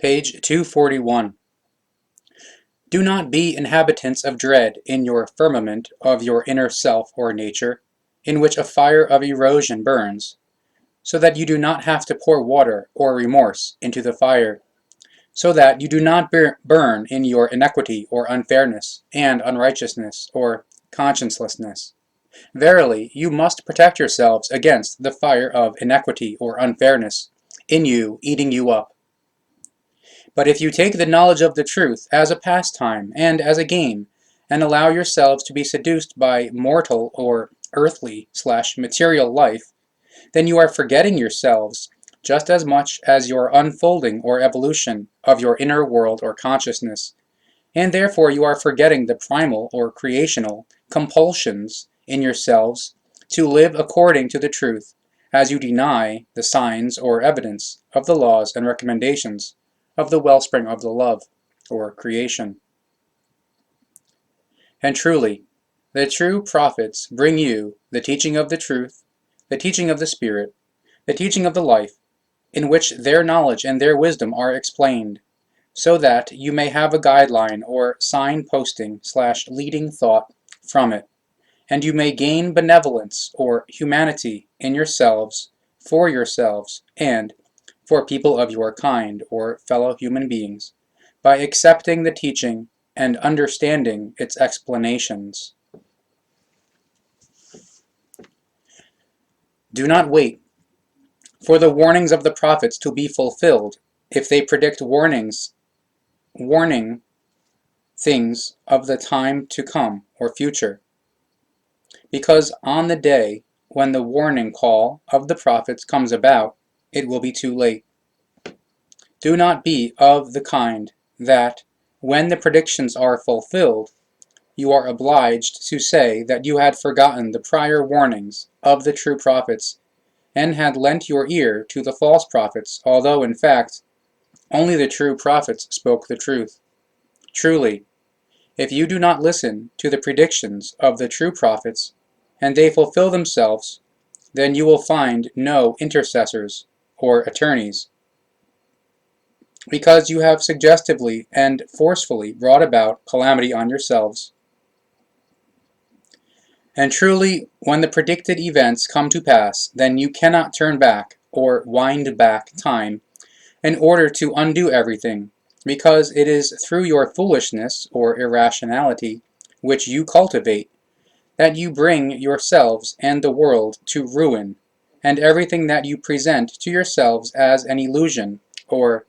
Page 241. Do not be inhabitants of dread in your firmament of your inner self or nature, in which a fire of erosion burns, so that you do not have to pour water or remorse into the fire, so that you do not burn in your iniquity or unfairness and unrighteousness or consciencelessness. Verily, you must protect yourselves against the fire of iniquity or unfairness in you, eating you up. But if you take the knowledge of the truth as a pastime and as a game, and allow yourselves to be seduced by mortal or earthly/material life, then you are forgetting yourselves just as much as your unfolding or evolution of your inner world or consciousness, and therefore you are forgetting the primal or creational compulsions in yourselves to live according to the truth, as you deny the signs or evidence of the laws and recommendations of the wellspring of the love, or creation. And truly, the true prophets bring you the teaching of the truth, the teaching of the Spirit, the teaching of the life, in which their knowledge and their wisdom are explained, so that you may have a guideline or signposting/leading thought from it, and you may gain benevolence or humanity in yourselves, and for people of your kind or fellow human beings, by accepting the teaching and understanding its explanations. Do not wait for the warnings of the prophets to be fulfilled if they predict warning things of the time to come or future, because on the day when the warning call of the prophets comes about, it will be too late. Do not be of the kind that, when the predictions are fulfilled, you are obliged to say that you had forgotten the prior warnings of the true prophets, and had lent your ear to the false prophets, although, in fact, only the true prophets spoke the truth. Truly, if you do not listen to the predictions of the true prophets, and they fulfill themselves, then you will find no intercessors or attorneys, because you have suggestively and forcefully brought about calamity on yourselves. And truly, when the predicted events come to pass, then you cannot turn back or wind back time in order to undo everything, because it is through your foolishness or irrationality, which you cultivate, that you bring yourselves and the world to ruin, and everything that you present to yourselves as an illusion or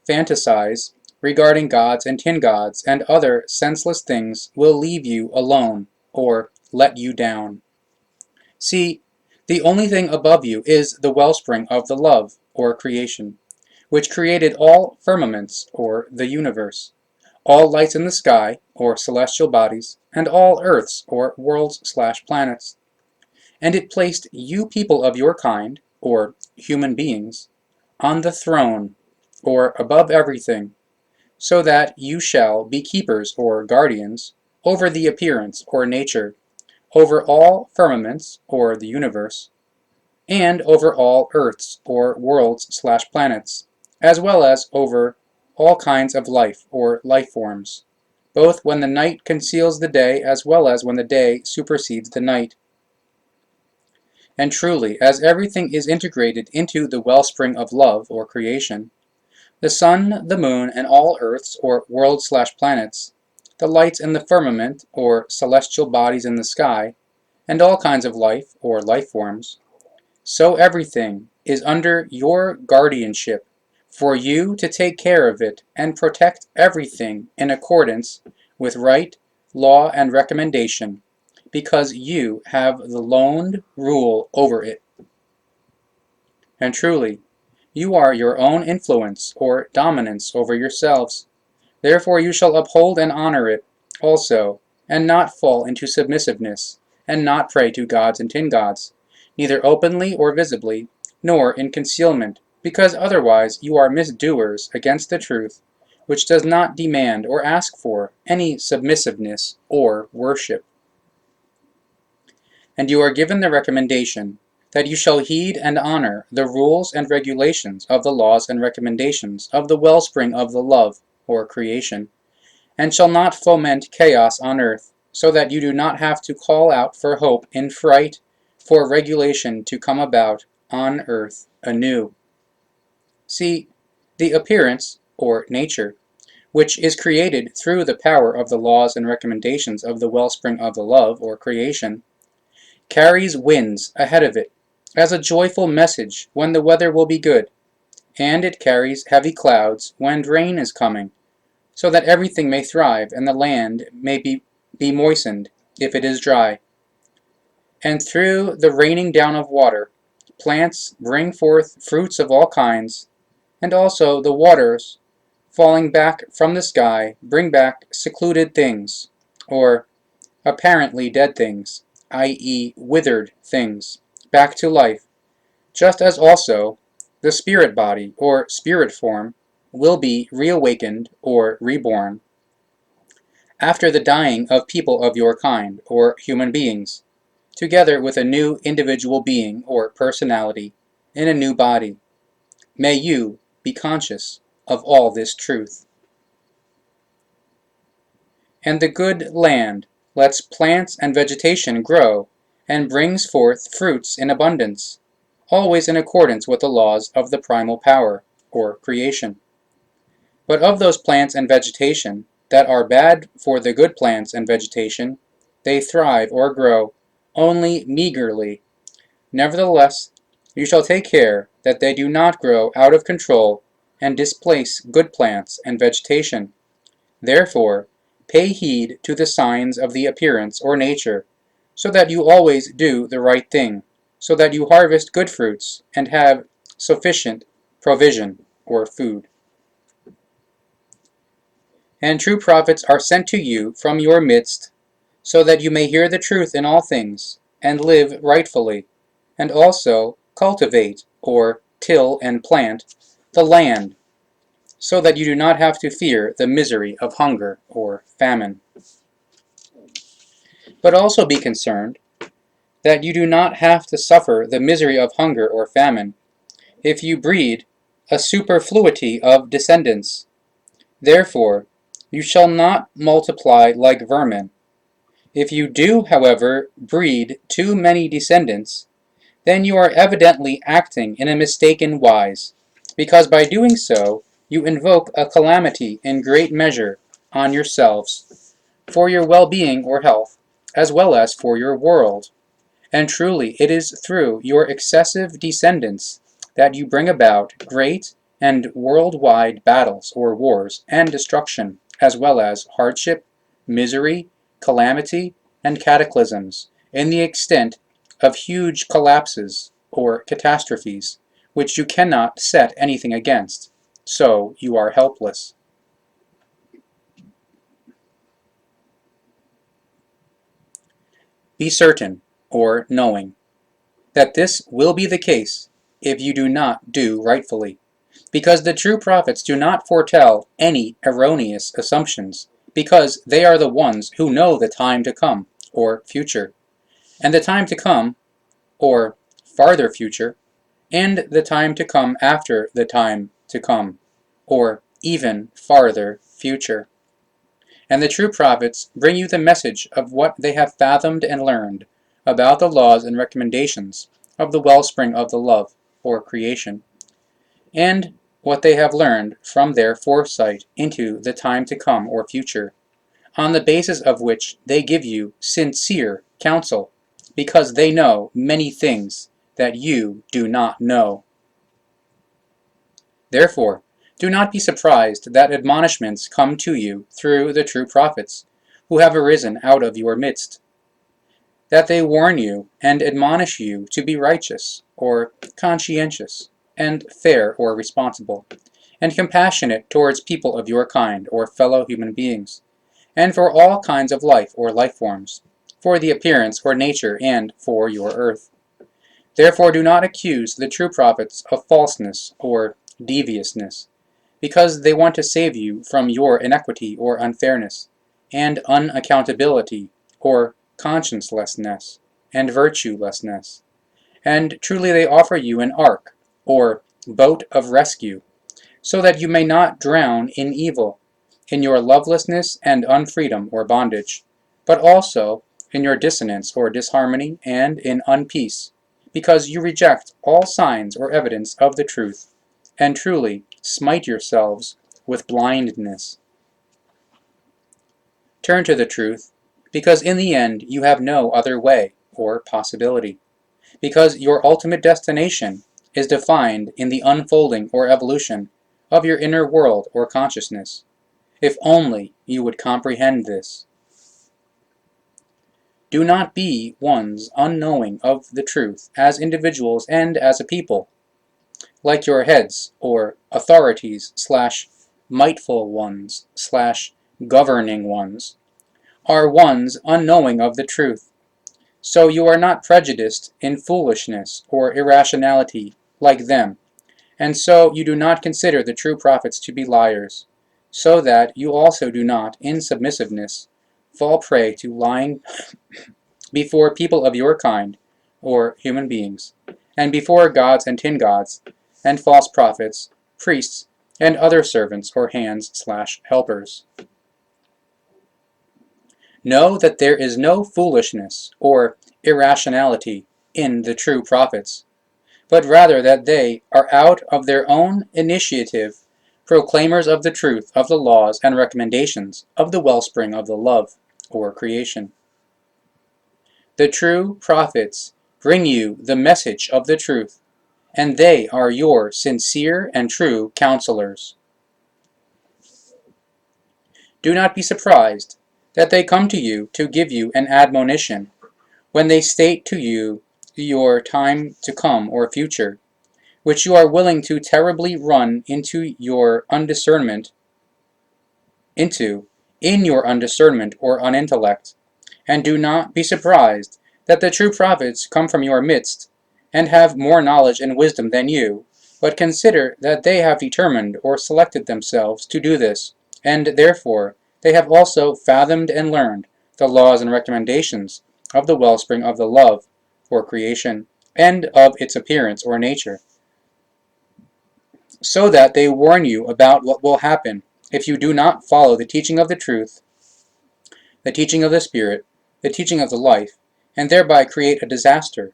fantasize regarding gods and tin gods and other senseless things will leave you alone or let you down. See, the only thing above you is the wellspring of the love, or creation, which created all firmaments, or the universe, all lights in the sky, or celestial bodies, and all earths, or worlds/planets. And it placed you people of your kind, or human beings, on the throne, or above everything, so that you shall be keepers or guardians over the appearance or nature, over all firmaments or the universe, and over all earths or worlds/planets, as well as over all kinds of life or life forms, both when the night conceals the day as well as when the day supersedes the night. And truly, as everything is integrated into the wellspring of love or creation, the sun, the moon, and all earths or worlds/planets, the lights in the firmament or celestial bodies in the sky, and all kinds of life or life forms, so everything is under your guardianship for you to take care of it and protect everything in accordance with right, law, and recommendation, because you have the lone rule over it. And truly, you are your own influence or dominance over yourselves. Therefore you shall uphold and honor it also, and not fall into submissiveness, and not pray to gods and tin gods, neither openly or visibly, nor in concealment, because otherwise you are misdoers against the truth, which does not demand or ask for any submissiveness or worship. And you are given the recommendation that you shall heed and honor the rules and regulations of the laws and recommendations of the wellspring of the love, or creation, and shall not foment chaos on earth, so that you do not have to call out for hope in fright for regulation to come about on earth anew. See, the appearance, or nature, which is created through the power of the laws and recommendations of the wellspring of the love, or creation, carries winds ahead of it as a joyful message when the weather will be good, and it carries heavy clouds when rain is coming, so that everything may thrive and the land may be moistened if it is dry. And through the raining down of water, plants bring forth fruits of all kinds, and also the waters falling back from the sky bring back secluded things, or apparently dead things, i.e. withered things, back to life, just as also the spirit body, or spirit form, will be reawakened or reborn after the dying of people of your kind, or human beings, together with a new individual being or personality in a new body. May you be conscious of all this truth. And the good land lets plants and vegetation grow and brings forth fruits in abundance, always in accordance with the laws of the primal power, or creation. But of those plants and vegetation that are bad for the good plants and vegetation, they thrive or grow only meagerly. Nevertheless, you shall take care that they do not grow out of control and displace good plants and vegetation. Therefore, pay heed to the signs of the appearance or nature, so that you always do the right thing, so that you harvest good fruits and have sufficient provision, or food. And true prophets are sent to you from your midst, so that you may hear the truth in all things, and live rightfully, and also cultivate, or till and plant, the land, so that you do not have to fear the misery of hunger or famine. But also be concerned that you do not have to suffer the misery of hunger or famine if you breed a superfluity of descendants. Therefore, you shall not multiply like vermin. If you do, however, breed too many descendants, then you are evidently acting in a mistaken wise, because by doing so you invoke a calamity in great measure on yourselves, for your well-being or health, as well as for your world. And truly it is through your excessive descendants that you bring about great and worldwide battles or wars and destruction, as well as hardship, misery, calamity, and cataclysms, in the extent of huge collapses or catastrophes, which you cannot set anything against, so you are helpless. Be certain, or knowing, that this will be the case if you do not do rightfully, because the true prophets do not foretell any erroneous assumptions, because they are the ones who know the time to come, or future, and the time to come, or farther future, and the time to come after the time to come, or even farther future. And the true prophets bring you the message of what they have fathomed and learned about the laws and recommendations of the wellspring of the love, or creation, and what they have learned from their foresight into the time to come or future, on the basis of which they give you sincere counsel, because they know many things that you do not know. Therefore, do not be surprised that admonishments come to you through the true prophets, who have arisen out of your midst, that they warn you and admonish you to be righteous, or conscientious, and fair or responsible, and compassionate towards people of your kind, or fellow human beings, and for all kinds of life or life forms, for the appearance or nature and for your earth. Therefore do not accuse the true prophets of falseness or deviousness, because they want to save you from your iniquity or unfairness, and unaccountability, or consciencelessness, and virtuelessness, and truly they offer you an ark, or boat of rescue, so that you may not drown in evil, in your lovelessness and unfreedom or bondage, but also in your dissonance or disharmony and in unpeace, because you reject all signs or evidence of the truth, and truly smite yourselves with blindness. Turn to the truth, because in the end you have no other way or possibility, because your ultimate destination is defined in the unfolding or evolution of your inner world or consciousness. If only you would comprehend this. Do not be ones unknowing of the truth as individuals and as a people, like your heads or authorities / mightful ones / governing ones are ones unknowing of the truth. So you are not prejudiced in foolishness or irrationality like them, and so you do not consider the true prophets to be liars, so that you also do not, in submissiveness, fall prey to lying before people of your kind, or human beings, and before gods and tin gods, and false prophets, priests, and other servants or hands / helpers. Know that there is no foolishness or irrationality in the true prophets, but rather that they are out of their own initiative proclaimers of the truth of the laws and recommendations of the wellspring of the love, or creation. The true prophets bring you the message of the truth, and they are your sincere and true counselors. Do not be surprised that they come to you to give you an admonition, when they state to you your time to come or future, which you are willing to terribly run into your undiscernment, in your undiscernment or unintellect, and do not be surprised that the true prophets come from your midst, and have more knowledge and wisdom than you, but consider that they have determined or selected themselves to do this, and therefore they have also fathomed and learned the laws and recommendations of the wellspring of the love, or creation, and of its appearance or nature, so that they warn you about what will happen if you do not follow the teaching of the truth, the teaching of the Spirit, the teaching of the life, and thereby create a disaster.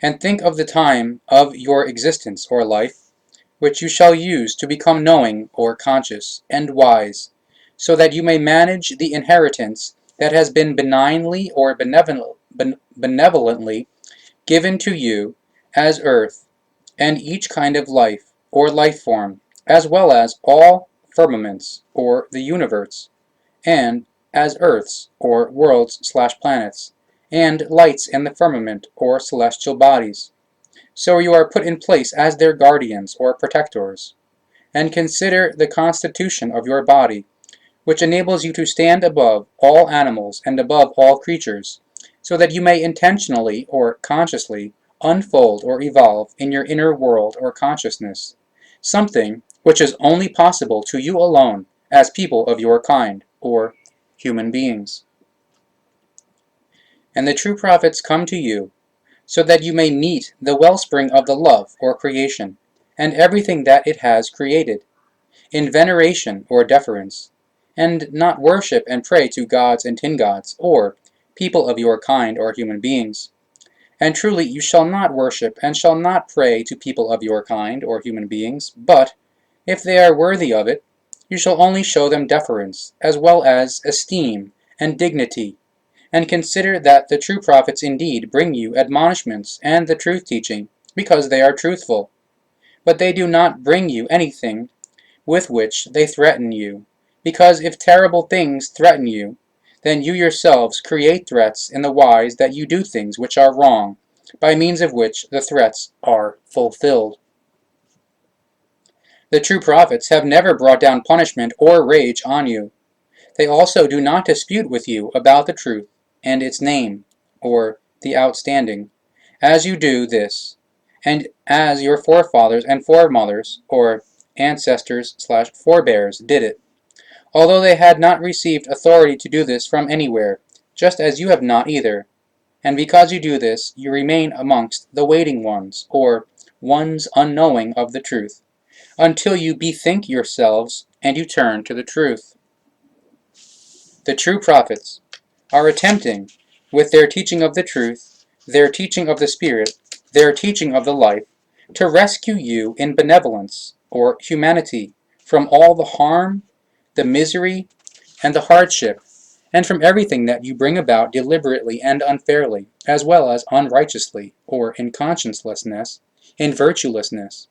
And think of the time of your existence or life, which you shall use to become knowing or conscious and wise, so that you may manage the inheritance that has been benignly or benevolently given to you as earth, and each kind of life or life form, as well as all firmaments or the universe, and as earths or worlds / planets, and lights in the firmament or celestial bodies. So you are put in place as their guardians or protectors. And consider the constitution of your body, which enables you to stand above all animals and above all creatures, so that you may intentionally or consciously unfold or evolve in your inner world or consciousness, something which is only possible to you alone as people of your kind, or human beings. And the true prophets come to you, so that you may meet the wellspring of the love, or creation, and everything that it has created, in veneration or deference, and not worship and pray to gods and tin gods, or people of your kind or human beings. And truly you shall not worship and shall not pray to people of your kind or human beings, but, if they are worthy of it, you shall only show them deference, as well as esteem and dignity, and consider that the true prophets indeed bring you admonishments and the truth teaching, because they are truthful. But they do not bring you anything with which they threaten you, because if terrible things threaten you, then you yourselves create threats in the wise that you do things which are wrong, by means of which the threats are fulfilled. The true prophets have never brought down punishment or rage on you. They also do not dispute with you about the truth and its name, or the outstanding, as you do this, and as your forefathers and foremothers, or ancestors / forebears did it, although they had not received authority to do this from anywhere, just as you have not either. And because you do this, you remain amongst the waiting ones, or ones unknowing of the truth, until you bethink yourselves and you turn to the truth. The true prophets are attempting, with their teaching of the truth, their teaching of the Spirit, their teaching of the life, to rescue you in benevolence, or humanity, from all the harm, the misery, and the hardship, and from everything that you bring about deliberately and unfairly, as well as unrighteously, or in consciencelessness, in virtuelessness,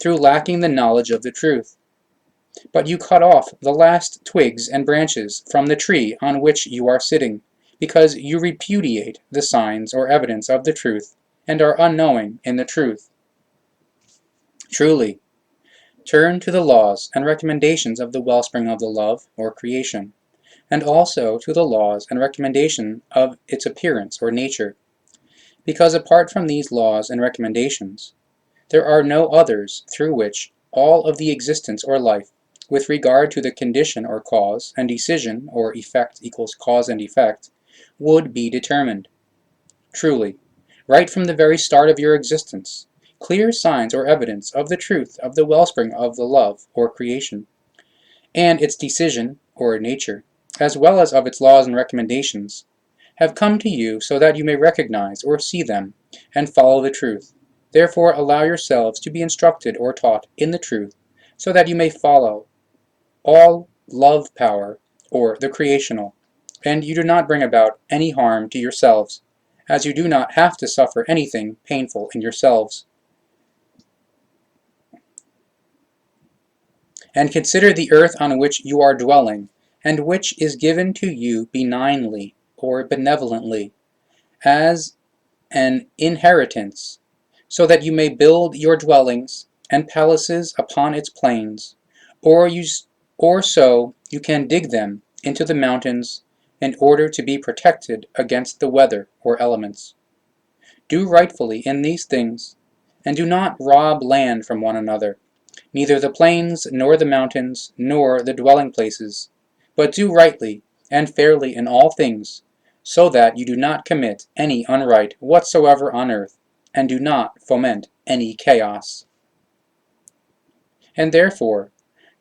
through lacking the knowledge of the truth. But you cut off the last twigs and branches from the tree on which you are sitting, because you repudiate the signs or evidence of the truth, and are unknowing in the truth. Truly, turn to the laws and recommendations of the wellspring of the love, or creation, and also to the laws and recommendation of its appearance or nature, because apart from these laws and recommendations, there are no others through which all of the existence or life, with regard to the condition or cause, and decision or effect equals cause and effect, would be determined. Truly, right from the very start of your existence, clear signs or evidence of the truth of the wellspring of the love, or creation, and its decision, or nature, as well as of its laws and recommendations, have come to you so that you may recognize or see them, and follow the truth. Therefore allow yourselves to be instructed or taught in the truth, so that you may follow all love power, or the creational, and you do not bring about any harm to yourselves, as you do not have to suffer anything painful in yourselves. And consider the earth on which you are dwelling, and which is given to you benignly, or benevolently, as an inheritance, so that you may build your dwellings and palaces upon its plains, or so you can dig them into the mountains in order to be protected against the weather or elements. Do rightfully in these things, and do not rob land from one another, neither the plains, nor the mountains, nor the dwelling places, but do rightly and fairly in all things, so that you do not commit any unright whatsoever on earth, and do not foment any chaos. And therefore,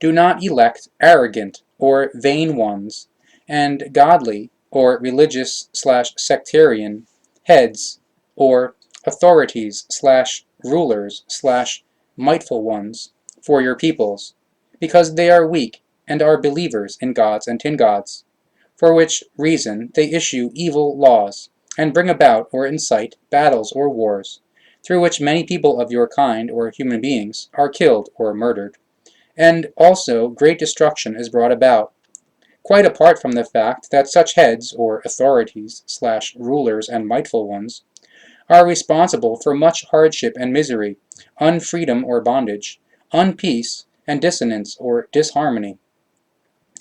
do not elect arrogant or vain ones, and godly or religious/sectarian heads, or authorities/rulers/mightful ones, for your peoples, because they are weak and are believers in gods and tin gods, for which reason they issue evil laws, and bring about or incite battles or wars, through which many people of your kind or human beings are killed or murdered, and also great destruction is brought about, quite apart from the fact that such heads or authorities/rulers and mightful ones are responsible for much hardship and misery, unfreedom or bondage, unpeace and dissonance or disharmony.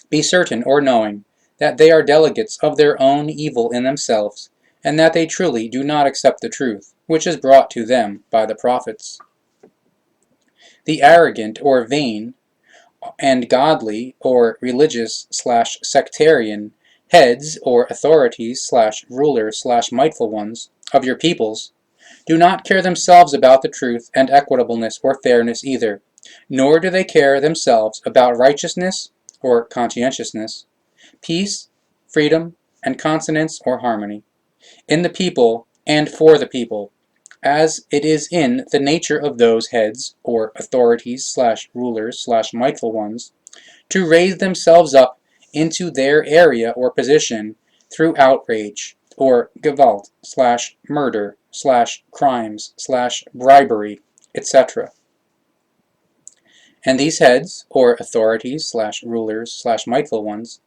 Be certain or knowing that they are delegates of their own evil in themselves, and that they truly do not accept the truth, which is brought to them by the prophets. The arrogant or vain, and godly or religious/sectarian heads or authorities/rulers/mightful ones of your peoples do not care themselves about the truth and equitableness or fairness either, nor do they care themselves about righteousness or conscientiousness, peace, freedom, and consonance or harmony, in the people and for the people, as it is in the nature of those heads or authorities/rulers/mightful ones to raise themselves up into their area or position through outrage, or Gewalt/murder/crimes/bribery, etc. And these heads, or authorities/rulers/mightful ones,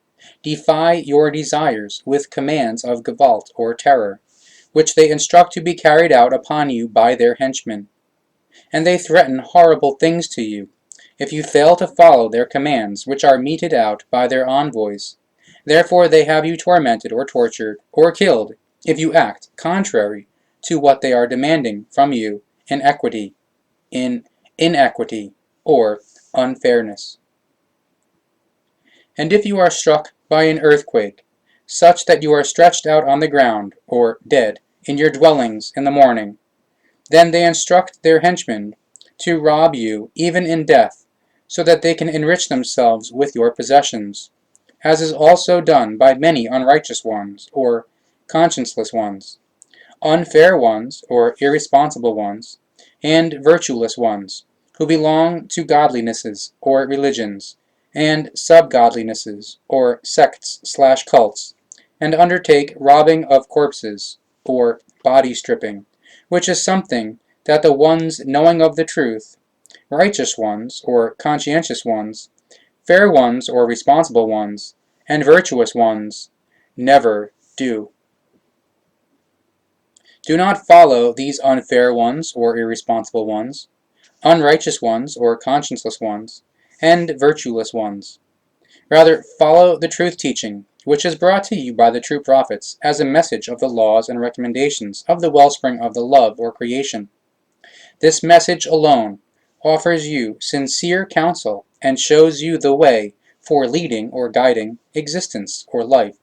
defy your desires with commands of Gewalt or terror, which they instruct to be carried out upon you by their henchmen. And they threaten horrible things to you, if you fail to follow their commands, which are meted out by their envoys. Therefore they have you tormented or tortured, or killed, if you act contrary to what they are demanding from you in equity, in inequity, or unfairness. And if you are struck by an earthquake, such that you are stretched out on the ground, or dead, in your dwellings in the morning. Then they instruct their henchmen to rob you even in death, so that they can enrich themselves with your possessions, as is also done by many unrighteous ones, or conscienceless ones, unfair ones, or irresponsible ones, and virtueless ones, who belong to godlinesses, or religions, and sub-godlinesses, or sects/cults, and undertake robbing of corpses, or body stripping, which is something that the ones knowing of the truth, righteous ones, or conscientious ones, fair ones, or responsible ones, and virtuous ones, never do. Do not follow these unfair ones, or irresponsible ones, unrighteous ones, or conscienceless ones, and virtueless ones. Rather, follow the truth teaching, which is brought to you by the true prophets as a message of the laws and recommendations of the wellspring of the love or creation. This message alone offers you sincere counsel and shows you the way for leading or guiding existence or life.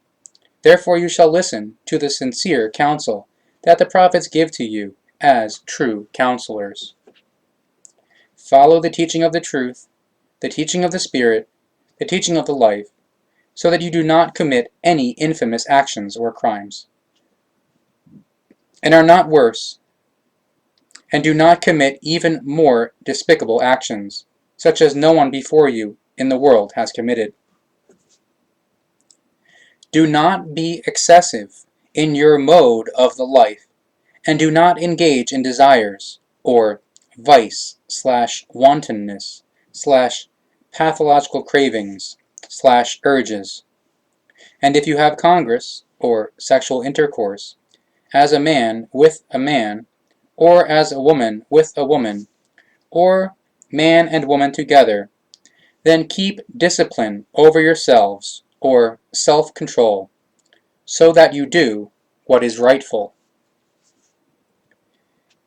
Therefore you shall listen to the sincere counsel that the prophets give to you as true counselors. Follow the teaching of the truth, the teaching of the Spirit, the teaching of the life, so that you do not commit any infamous actions or crimes, and are not worse, and do not commit even more despicable actions, such as no one before you in the world has committed. Do not be excessive in your mode of the life, and do not engage in desires, or vice/wantonness/pathological cravings/urges. And if you have congress, or sexual intercourse, as a man with a man, or as a woman with a woman, or man and woman together, then keep discipline over yourselves, or self-control, so that you do what is rightful.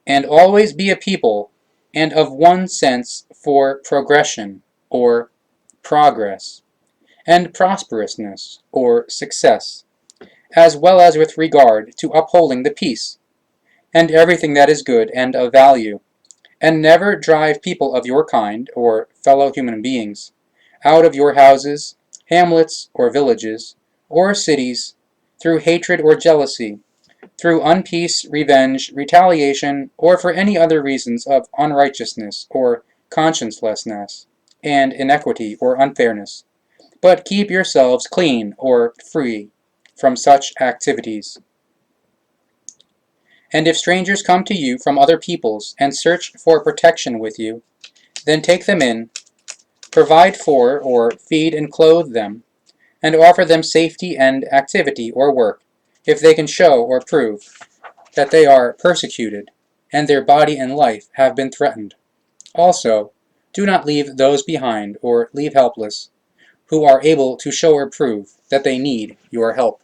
And always be a people, and of one sense for progression, or progress, and prosperousness, or success, as well as with regard to upholding the peace, and everything that is good and of value, and never drive people of your kind, or fellow human beings, out of your houses, hamlets, or villages, or cities, through hatred or jealousy, through unpeace, revenge, retaliation, or for any other reasons of unrighteousness, or consciencelessness, and iniquity, or unfairness. But keep yourselves clean, or free, from such activities. And if strangers come to you from other peoples and search for protection with you, then take them in, provide for or feed and clothe them, and offer them safety and activity or work, if they can show or prove that they are persecuted, and their body and life have been threatened. Also, do not leave those behind or leave helpless, who are able to show or prove that they need your help.